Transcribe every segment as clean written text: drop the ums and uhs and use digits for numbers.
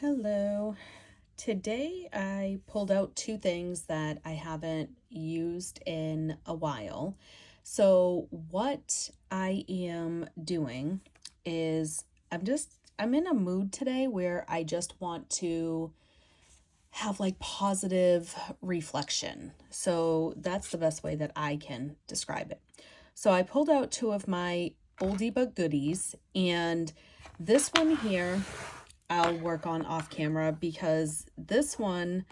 Hello. Today I pulled out two things that I haven't used in a while. So what I am doing is I'm in a mood today where I just want to have like positive reflection. So that's the best way that I can describe it. So I pulled out two of my oldie but goodies, and this one here I'll work on off camera because this one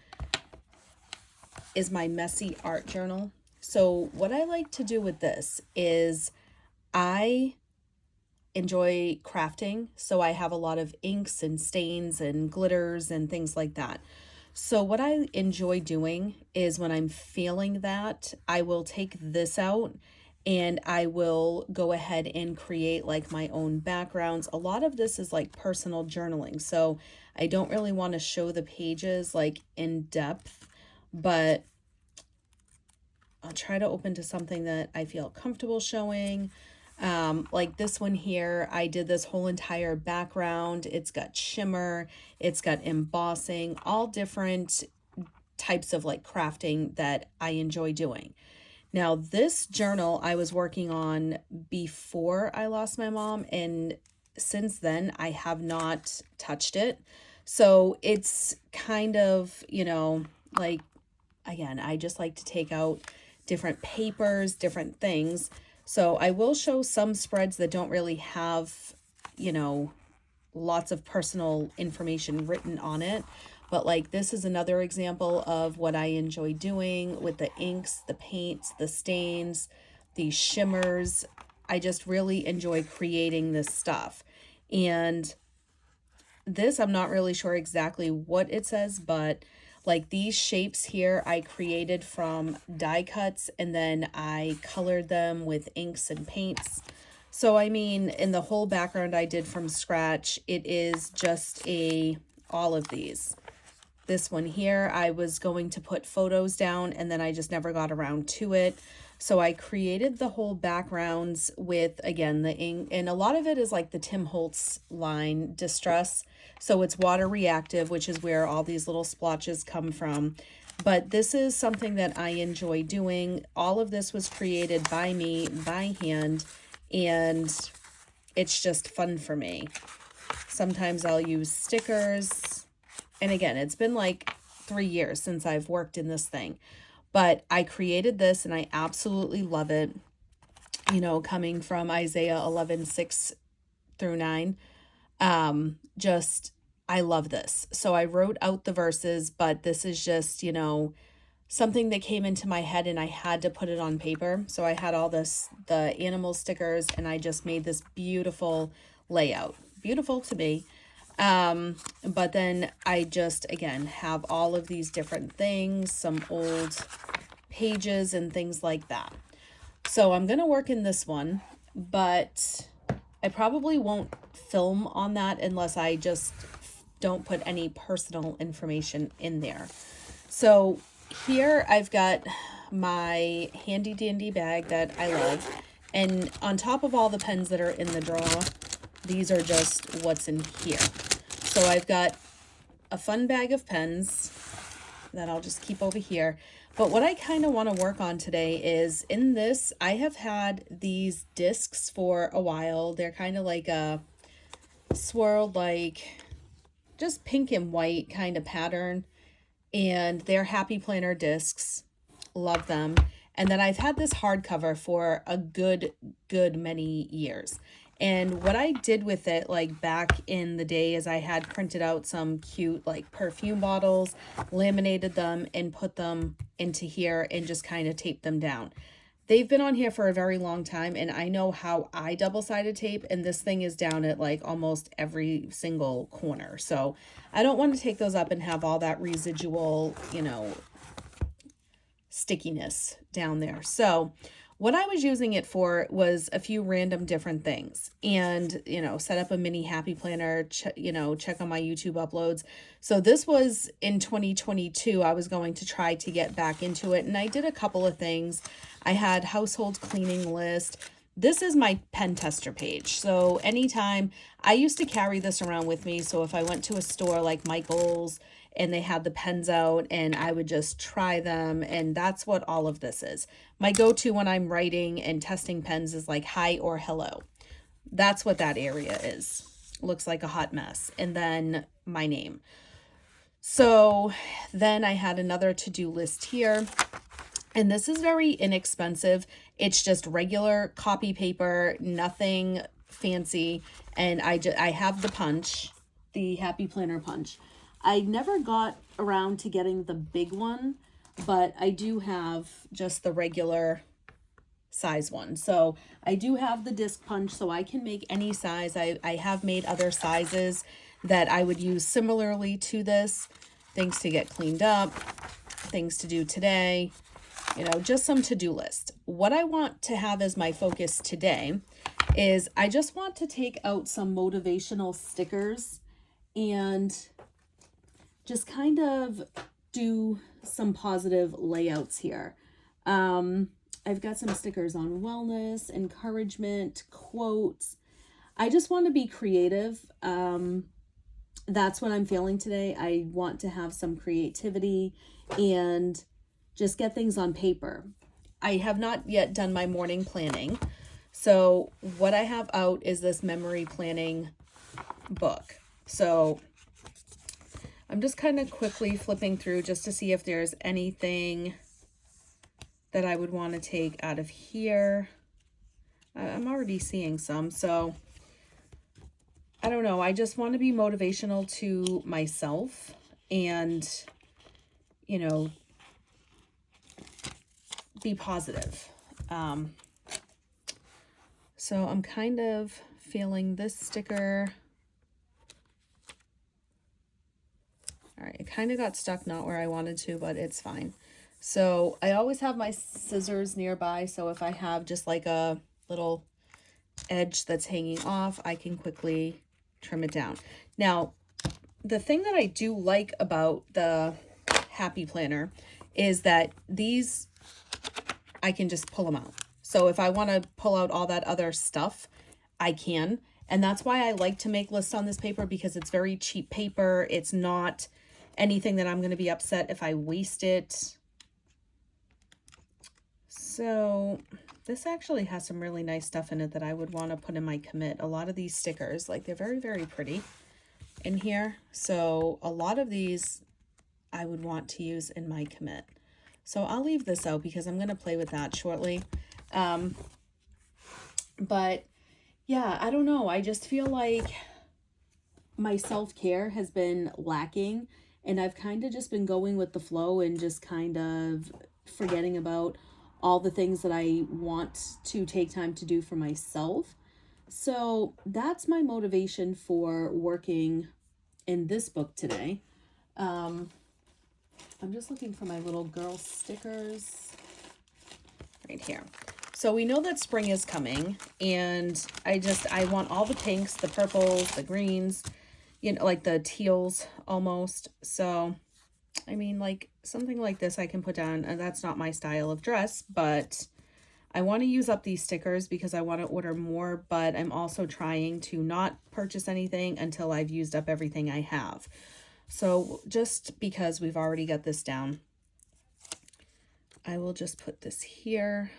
is my messy art journal. So what I like to do with this is I enjoy crafting, so I have a lot of inks and stains and glitters and things like that. So what I enjoy doing is when I'm feeling that, I will take this out and I will go ahead and create like my own backgrounds. A lot of this is like personal journaling, so I don't really want to show the pages like in depth, but I'll try to open to something that I feel comfortable showing. Like this one here, I did this whole entire background. It's got shimmer, it's got embossing, all different types of like crafting that I enjoy doing. Now, this journal I was working on before I lost my mom, and since then I have not touched it. So it's kind of, like, again, I just like to take out different papers, different things. So I will show some spreads that don't really have, you know, lots of personal information written on it. But like this is another example of what I enjoy doing with the inks, the paints, the stains, the shimmers. I just really enjoy creating this stuff. And this, I'm not really sure exactly what it says, but like these shapes here I created from die cuts and then I colored them with inks and paints. So I mean, in the whole background I did from scratch, it is just all of these. This one here, I was going to put photos down and then I just never got around to it. So I created the whole backgrounds with, again, the ink, and a lot of it is like the Tim Holtz line, Distress. So it's water reactive, which is where all these little splotches come from. But this is something that I enjoy doing. All of this was created by me, by hand, and it's just fun for me. Sometimes I'll use stickers. And again, it's been like 3 years since I've worked in this thing. But I created this and I absolutely love it. You know, coming from Isaiah 11:6 through 9. Just, I love this. So I wrote out the verses, but this is just, something that came into my head and I had to put it on paper. So I had all this, the animal stickers, and I just made this beautiful layout. Beautiful to me. But then I just, again, have all of these different things, some old pages and things like that. So I'm going to work in this one, but I probably won't film on that unless I just don't put any personal information in there. So here I've got my handy dandy bag that I love. And on top of all the pens that are in the drawer, these are just what's in here. So I've got a fun bag of pens that I'll just keep over here. But what I kind of want to work on today is, in this, I have had these discs for a while. They're kind of like a swirled, like just pink and white kind of pattern. And they're Happy Planner discs. Love them. And then I've had this hardcover for a good many years. And what I did with it, like back in the day, is I had printed out some cute like perfume bottles, laminated them, and put them into here and just kind of taped them down. They've been on here for a very long time, and I know how I double-sided tape, and this thing is down at like almost every single corner. So I don't want to take those up and have all that residual, stickiness down there. So what I was using it for was a few random different things, and, set up a mini Happy Planner, check on my YouTube uploads. So this was in 2022. I was going to try to get back into it, and I did a couple of things. I had household cleaning list. this is my pen tester page. So anytime, I used to carry this around with me. So if I went to a store like Michael's and they had the pens out, and I would just try them, and that's what all of this is. My go-to when I'm writing and testing pens is like hi or hello. That's what that area is. Looks like a hot mess. And then my name. So then I had another to-do list here. And this is very inexpensive. It's just regular copy paper, nothing fancy. And I have the punch, the Happy Planner punch. I never got around to getting the big one, but I do have just the regular size one. So I do have the disc punch, so I can make any size. I have made other sizes that I would use similarly to this. Things to get cleaned up, things to do today, you know, just some to-do list. What I want to have as my focus today is I just want to take out some motivational stickers and just kind of do some positive layouts here. I've got some stickers on wellness, encouragement, quotes. I just want to be creative. That's what I'm feeling today. I want to have some creativity and just get things on paper. I have not yet done my morning planning. So what I have out is this memory planning book. So I'm just kind of quickly flipping through just to see if there's anything that I would want to take out of here. I'm already seeing some, so I don't know. I just want to be motivational to myself and, you know, be positive. So I'm kind of feeling this sticker. All right, it kind of got stuck not where I wanted to, but it's fine. So I always have my scissors nearby, so if I have just like a little edge that's hanging off, I can quickly trim it down. Now, the thing that I do like about the Happy Planner is that these, I can just pull them out. So if I want to pull out all that other stuff, I can. And that's why I like to make lists on this paper, because it's very cheap paper. It's not anything that I'm going to be upset if I waste it. So this actually has some really nice stuff in it that I would want to put in my commit. A lot of these stickers, like, they're very, very pretty in here. So a lot of these I would want to use in my commit. So I'll leave this out because I'm going to play with that shortly. But yeah, I don't know. I just feel like my self-care has been lacking, and I've kind of just been going with the flow and just kind of forgetting about all the things that I want to take time to do for myself. So that's my motivation for working in this book today. I'm just looking for my little girl stickers right here. So we know that spring is coming, and I want all the pinks, the purples, the greens, you know, like the teals almost. So I mean, like, something like this I can put down, and that's not my style of dress, but I want to use up these stickers because I want to order more, but I'm also trying to not purchase anything until I've used up everything I have. So just because we've already got this down, I will just put this here.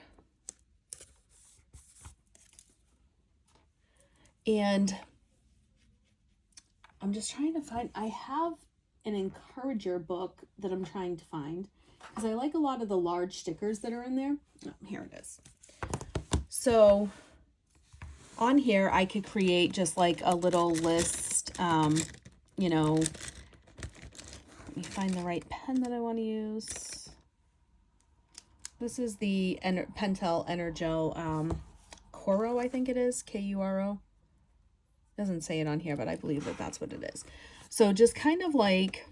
And I'm just trying to find, I have an encourager book that I'm trying to find because I like a lot of the large stickers that are in there. Oh, here it is. So on here, I could create just like a little list, you know, let me find the right pen that I want to use. This is the Pentel Energel Kuro, I think it is, Kuro. Doesn't say it on here, but I believe that that's what it is. So just kind of like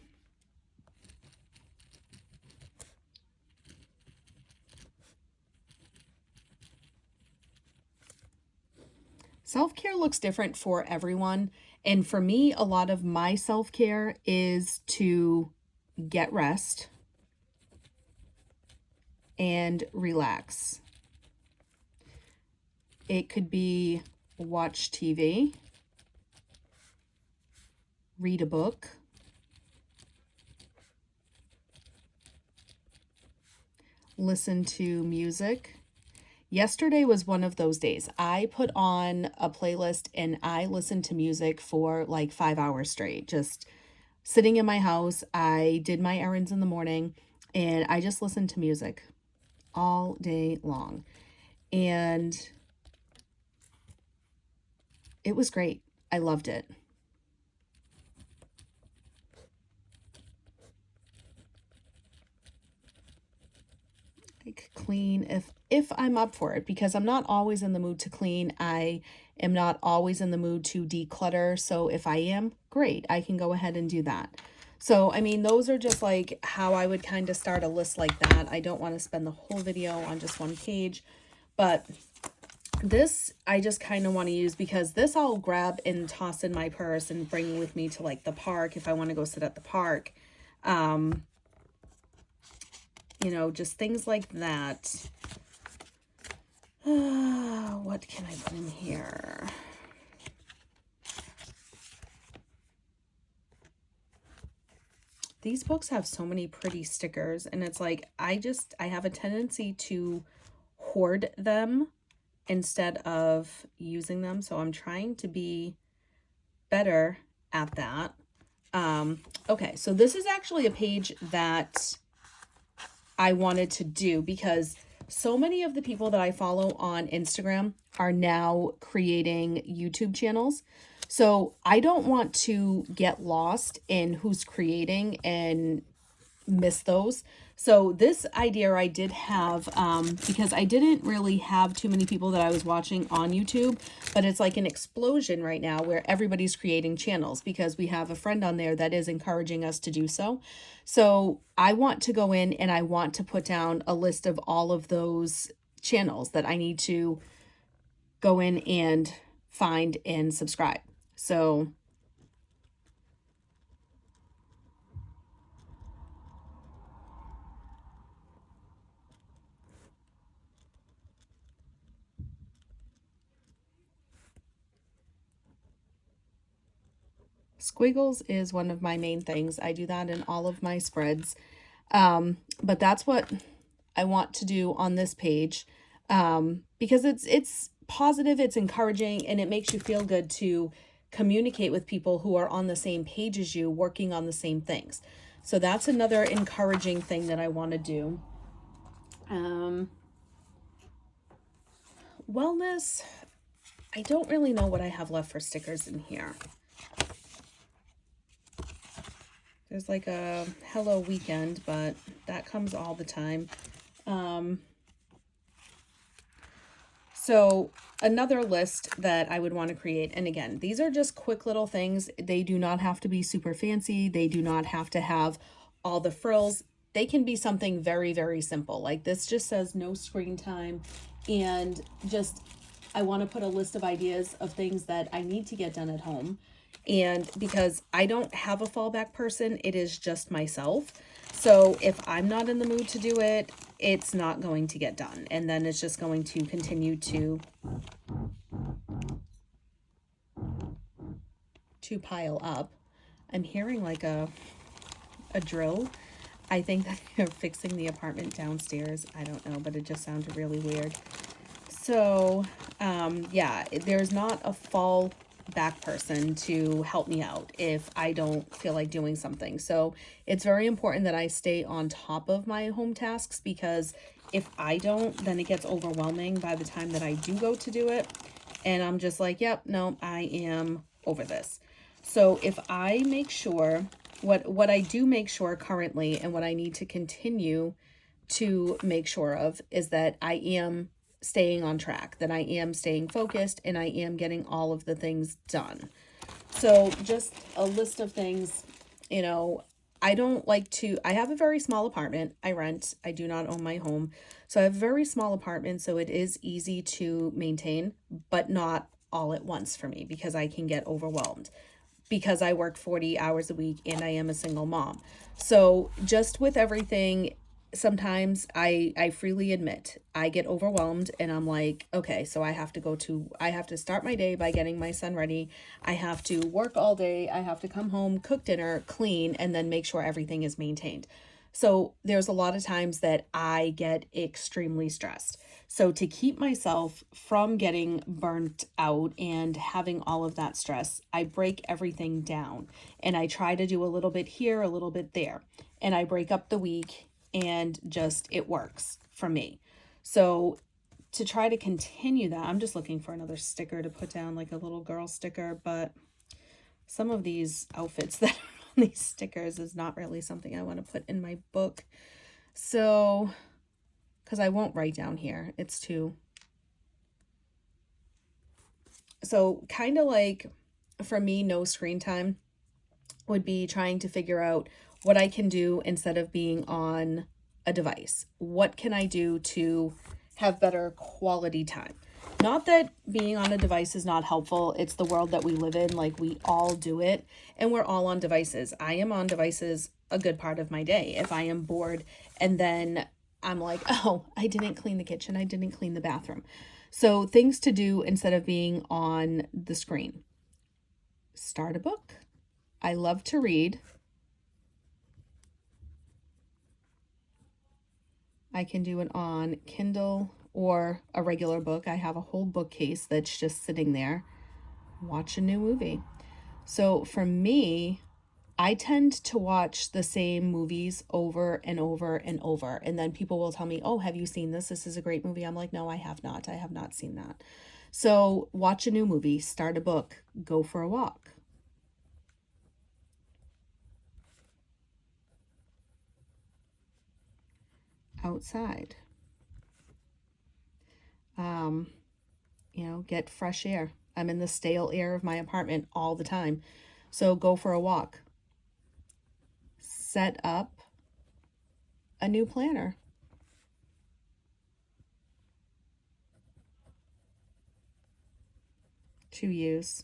self-care looks different for everyone. And for me, a lot of my self-care is to get rest and relax. It could be watch TV, read a book, listen to music. Yesterday was one of those days. I put on a playlist and I listened to music for like 5 hours straight, just sitting in my house. I did my errands in the morning and I just listened to music all day long. And it was great. I loved it. Like clean if I'm up for it, because I'm not always in the mood to clean. I am not always in the mood to declutter. So if I am, great, I can go ahead and do that. So, I mean, those are just like how I would kind of start a list like that. I don't want to spend the whole video on just one page, but this I just kind of want to use because this I'll grab and toss in my purse and bring with me to like the park if I want to go sit at the park. You know, just things like that. What can I put in here? These books have so many pretty stickers, and it's like I have a tendency to hoard them instead of using them. So I'm trying to be better at that. Okay, so this is actually a page that I wanted to do because so many of the people that I follow on Instagram are now creating YouTube channels. So I don't want to get lost in who's creating and miss those. So this idea I did have, because I didn't really have too many people that I was watching on YouTube, but it's like an explosion right now where everybody's creating channels because we have a friend on there that is encouraging us to do so. So I want to go in and I want to put down a list of all of those channels that I need to go in and find and subscribe. So squiggles is one of my main things. I do that in all of my spreads. But that's what I want to do on this page, because it's positive, it's encouraging, and it makes you feel good to communicate with people who are on the same page as you, working on the same things. So that's another encouraging thing that I want to do. Wellness, I don't really know what I have left for stickers in here. There's like a Hello Weekend, but that comes all the time. So another list that I would want to create, and again, these are just quick little things. They do not have to be super fancy. They do not have to have all the frills. They can be something very, very simple. Like this just says no screen time, and just I want to put a list of ideas of things that I need to get done at home. And because I don't have a fallback person, it is just myself. So if I'm not in the mood to do it, it's not going to get done. And then it's just going to continue to pile up. I'm hearing like a drill. I think that they're fixing the apartment downstairs. I don't know, but it just sounded really weird. So, yeah, there's not a fall back person to help me out if I don't feel like doing something. So it's very important that I stay on top of my home tasks, because if I don't, then it gets overwhelming by the time that I do go to do it. And I'm just like, yep, no, I am over this. So if I make sure, what I do make sure currently, and what I need to continue to make sure of, is that I am staying on track, that I am staying focused, and I am getting all of the things done. So just a list of things, you know, I don't like to, I have a very small apartment. I rent. I do not own my home. So I have a very small apartment, so it is easy to maintain, but not all at once for me, because I can get overwhelmed because I work 40 hours a week and I am a single mom. So just with everything, sometimes I freely admit I get overwhelmed and I'm like, okay, so I have to start my day by getting my son ready. I have to work all day. I have to come home, cook dinner, clean, and then make sure everything is maintained. So there's a lot of times that I get extremely stressed. So to keep myself from getting burnt out and having all of that stress, I break everything down and I try to do a little bit here, a little bit there. And I break up the week and just it works for me. So to try to continue that, I'm just looking for another sticker to put down, like a little girl sticker, but some of these outfits that are on these stickers is not really something I want to put in my book. So, because I won't write down here, it's too. So, kind of like for me, no screen time would be trying to figure out what I can do instead of being on a device. What can I do to have better quality time? Not that being on a device is not helpful. It's the world that we live in. Like, we all do it, and we're all on devices. I am on devices a good part of my day. If I am bored and then I'm like, oh, I didn't clean the kitchen, I didn't clean the bathroom. So, things to do instead of being on the screen. Start a book. I love to read. I can do it on Kindle or a regular book. I have a whole bookcase that's just sitting there. Watch a new movie. So for me, I tend to watch the same movies over and over and over. And then people will tell me, oh, have you seen this? This is a great movie. I'm like, no, I have not. I have not seen that. So watch a new movie, start a book, go for a walk. Outside. Um, get fresh air. I'm in the stale air of my apartment all the time. So go for a walk. Set up a new planner to use.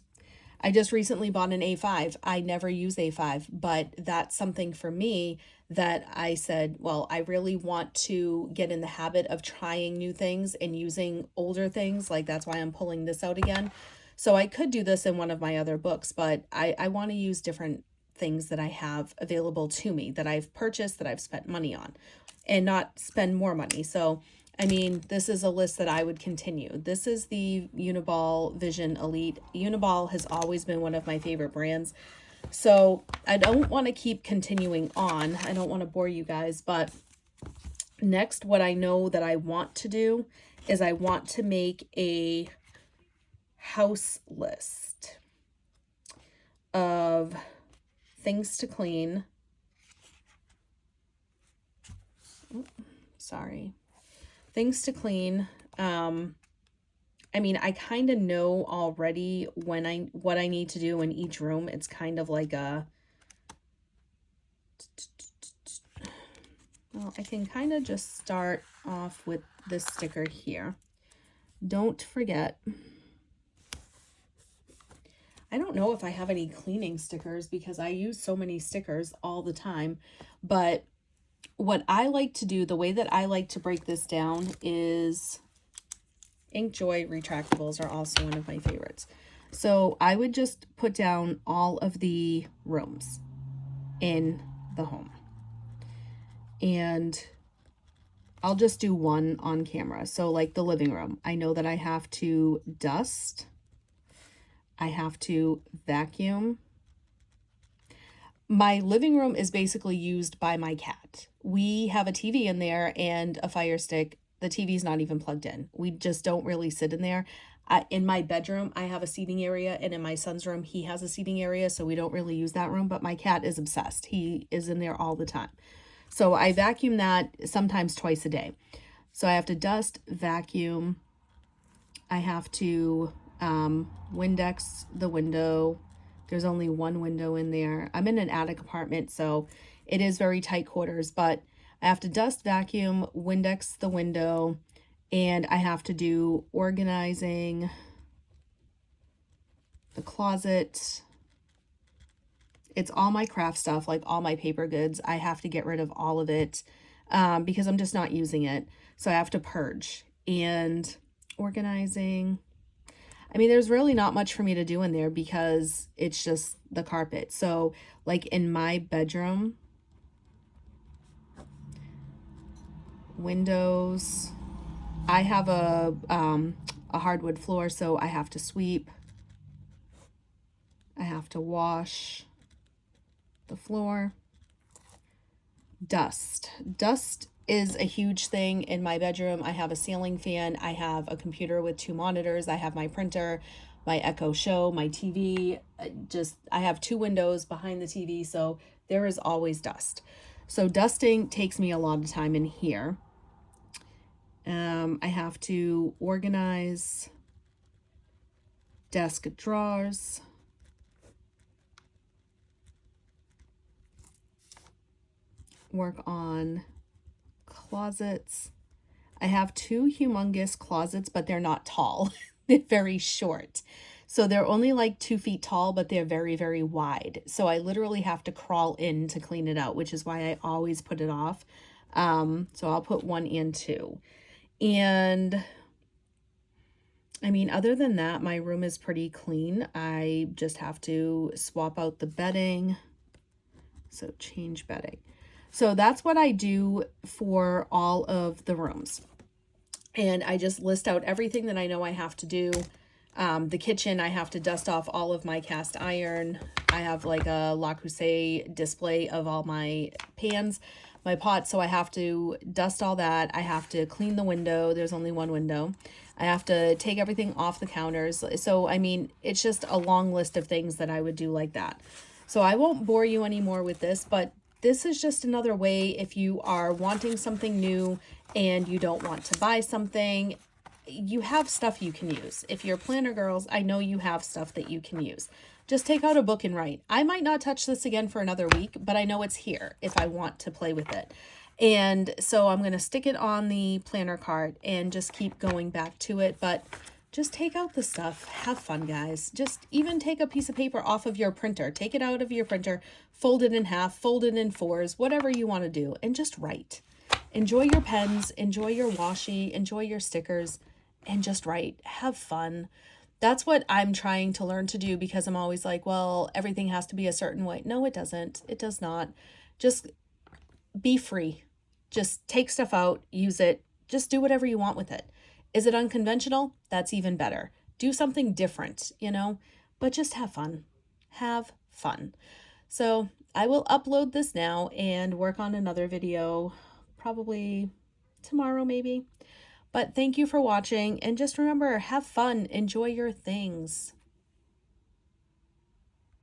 I just recently bought an A5. I never use A5, but that's something for me that I said, well, I really want to get in the habit of trying new things and using older things. Like, that's why I'm pulling this out again. So I could do this in one of my other books, but I want to use different things that I have available to me that I've purchased, that I've spent money on, and not spend more money. So I mean, this is a list that I would continue. This is the Uniball Vision Elite. Uniball has always been one of my favorite brands. So I don't want to keep continuing on. I don't want to bore you guys, but next, what I know that I want to do is I want to make a house list of things to clean. Sorry. Things to clean. I mean, I kind of know already what I need to do in each room. It's kind of like a, well, I can kind of just start off with this sticker here. Don't forget. I don't know if I have any cleaning stickers because I use so many stickers all the time, but what I like to do, the way that I like to break this down is Inkjoy retractables are also one of my favorites. So I would just put down all of the rooms in the home. And I'll just do one on camera. So like the living room, I know that I have to dust. I have to vacuum. My living room is basically used by my cat. We have a TV in there and a Fire Stick. The TV's not even plugged in. We just don't really sit in there. In my bedroom, I have a seating area, and in my son's room, he has a seating area, so we don't really use that room, but my cat is obsessed. He is in there all the time. So I vacuum that sometimes twice a day. So I have to dust, vacuum. I have to Windex the window. There's only one window in there. I'm in an attic apartment, so it is very tight quarters, but I have to dust, vacuum, Windex the window, and I have to do organizing the closet. It's all my craft stuff, like all my paper goods. I have to get rid of all of it. because I'm just not using it. So I have to purge. And organizing, I mean, there's really not much for me to do in there because it's just the carpet. So like in my bedroom, windows, I have a hardwood floor, so I have to sweep. I have to wash the floor. Dust. Dust is a huge thing in my bedroom. I have a ceiling fan. I have a computer with 2 monitors. I have my printer, my Echo Show, my TV. I have 2 windows behind the TV, so there is always dust. So dusting takes me a lot of time in here. I have to organize desk drawers. Work on closets. I have 2 humongous closets, but they're not tall. They're very short. So they're only like 2 feet tall, but they're very, very wide. So I literally have to crawl in to clean it out, which is why I always put it off. So I'll put 1 and 2. And I mean, other than that, my room is pretty clean. I just have to swap out the bedding. So change bedding. So that's what I do for all of the rooms. And I just list out everything that I know I have to do. The kitchen, I have to dust off all of my cast iron. I have like a Le Creuset display of all my pans, my pots, so I have to dust all that. I have to clean the window. There's only 1 window. I have to take everything off the counters. So, I mean, it's just a long list of things that I would do like that. So I won't bore you anymore with this, but this is just another way if you are wanting something new and you don't want to buy something, you have stuff you can use. If you're planner girls, I know you have stuff that you can use. Just take out a book and write. I might not touch this again for another week, but I know it's here if I want to play with it. And so I'm going to stick it on the planner card and just keep going back to it. But just take out the stuff. Have fun, guys. Just even take a piece of paper off of your printer. Take it out of your printer, fold it in half, fold it in 4s, whatever you want to do, and just write. Enjoy your pens, enjoy your washi, enjoy your stickers, and just write. Have fun. That's what I'm trying to learn to do because I'm always like, well, everything has to be a certain way. No, it doesn't. It does not. Just be free. Just take stuff out, use it, just do whatever you want with it. Is it unconventional? That's even better. Do something different, you know, but just have fun. Have fun. So I will upload this now and work on another video probably tomorrow maybe. But thank you for watching, and just remember, have fun, enjoy your things.